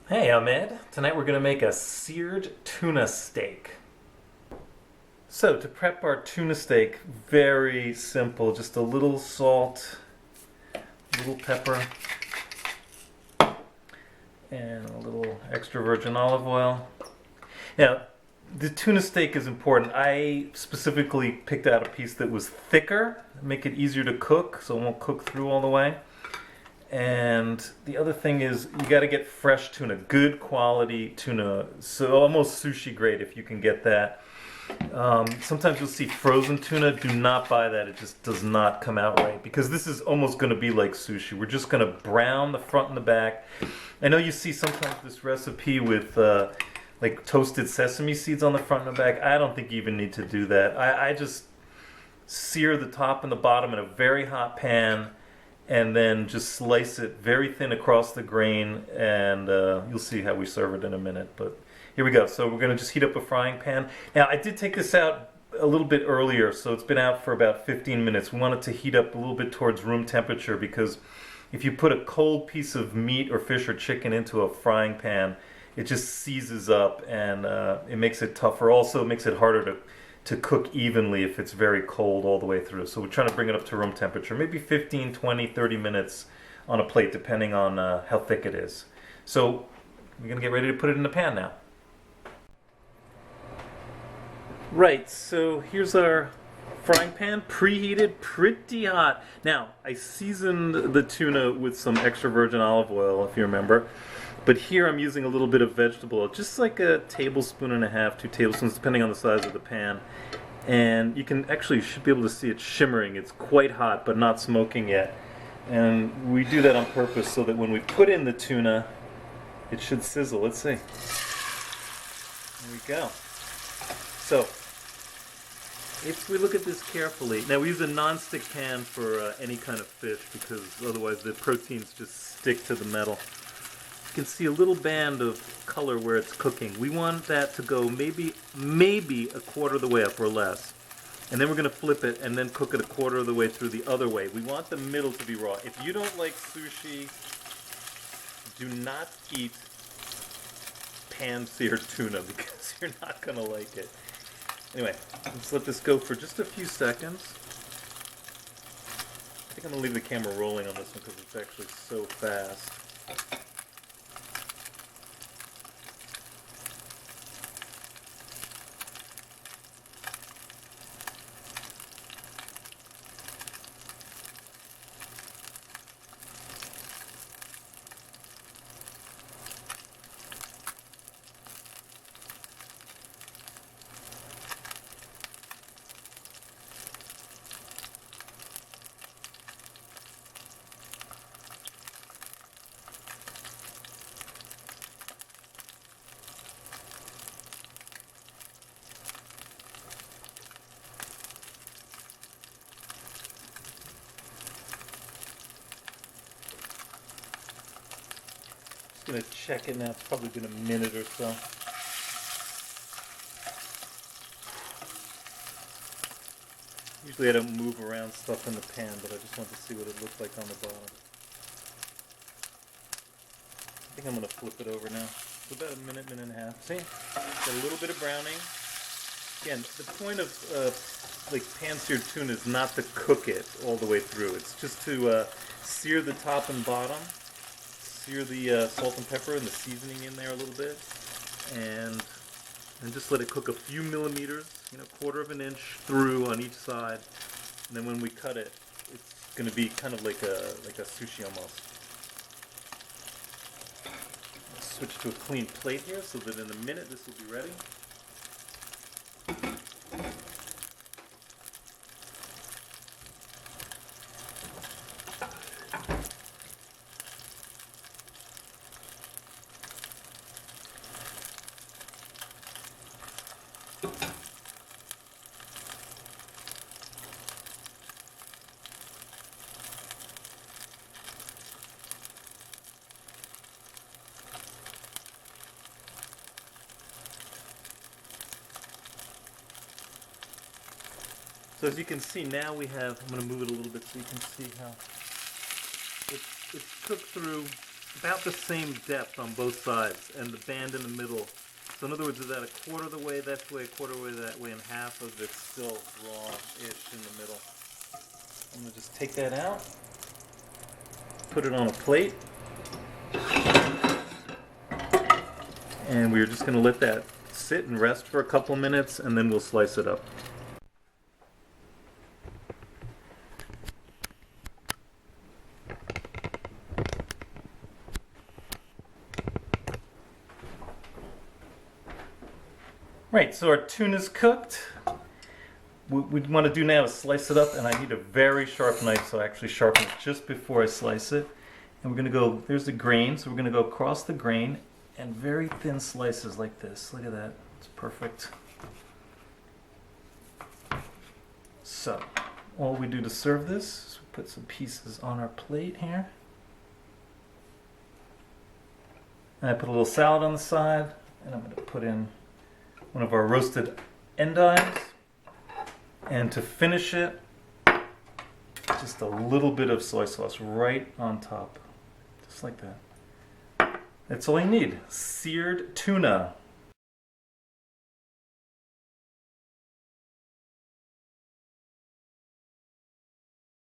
Hey, I'm Ed. Tonight we're going to make a seared tuna steak. So, to prep our tuna steak, very simple. Just a little salt, a little pepper, and a little extra virgin olive oil. Now, the tuna steak is important. I specifically picked out a piece that was thicker, make it easier to cook so it won't cook through all the way. And the other thing is you got to get fresh tuna, good quality tuna, so almost sushi grade if you can get that. Sometimes you'll see frozen tuna. Do not buy that. It just does not come out right because this is almost going to be like sushi. We're just going to brown the front and the back. I know you see sometimes this recipe with like toasted sesame seeds on the front and the back. I don't think you even need to do that. I just sear the top and the bottom in a very hot pan and then just slice it very thin across the grain, and you'll see how we serve it in a minute. But here we go. So we're going to just heat up a frying pan. Now, I did take this out a little bit earlier, so it's been out for about 15 minutes. We want it to heat up a little bit towards room temperature because if you put a cold piece of meat or fish or chicken into a frying pan, it just seizes up and it makes it tougher. Also, it makes it harder to cook evenly if it's very cold all the way through. So we're trying to bring it up to room temperature, maybe 15, 20, 30 minutes on a plate, depending on how thick it is. So we're going to get ready to put it in the pan now. Right, so here's our frying pan, preheated, pretty hot. Now, I seasoned the tuna with some extra virgin olive oil, if you remember. But here I'm using a little bit of vegetable oil, just like a tablespoon and a half, 2 tablespoons, depending on the size of the pan. And you can actually, you should be able to see it shimmering. It's quite hot, but not smoking yet. And we do that on purpose so that when we put in the tuna, it should sizzle. Let's see. There we go. So, if we look at this carefully, now we use a nonstick pan for any kind of fish because otherwise the proteins just stick to the metal. You can see a little band of color where it's cooking. We want that to go maybe a quarter of the way up or less. And then we're going to flip it and then cook it a quarter of the way through the other way. We want the middle to be raw. If you don't like sushi, do not eat pan-seared tuna because you're not going to like it. Anyway, let's let this go for just a few seconds. I think I'm going to leave the camera rolling on this one because it's actually so fast. Just going to check it now. It's probably been a minute or so. Usually I don't move around stuff in the pan, but I just want to see what it looks like on the bottom. I think I'm going to flip it over now. It's about a minute, minute and a half. See? Got a little bit of browning. Again, the point of like pan-seared tuna is not to cook it all the way through. It's just to sear the top and bottom. Sear the salt and pepper and the seasoning in there a little bit, and just let it cook a few millimeters, quarter of an inch through on each side. And then when we cut it, it's going to be kind of like a sushi almost. Let's switch to a clean plate here so that in a minute this will be ready. So as you can see now I'm going to move it a little bit so you can see how it's cooked through about the same depth on both sides, and the band in the middle. So in other words, is that a quarter of the way that way, a quarter of the way that way, and half of it's still raw-ish in the middle. I'm going to just take that out, put it on a plate, and we're just going to let that sit and rest for a couple minutes, and then we'll slice it up. Right, so our tuna's cooked. What we want to do now is slice it up, and I need a very sharp knife, so I actually sharpen it just before I slice it. And we're going to go, there's the grain, so we're going to go across the grain, and very thin slices like this. Look at that, it's perfect. So, all we do to serve this is put some pieces on our plate here. And I put a little salad on the side, and I'm going to put in one of our roasted endives, and to finish it, just a little bit of soy sauce right on top, just like that. That's all you need. Seared tuna.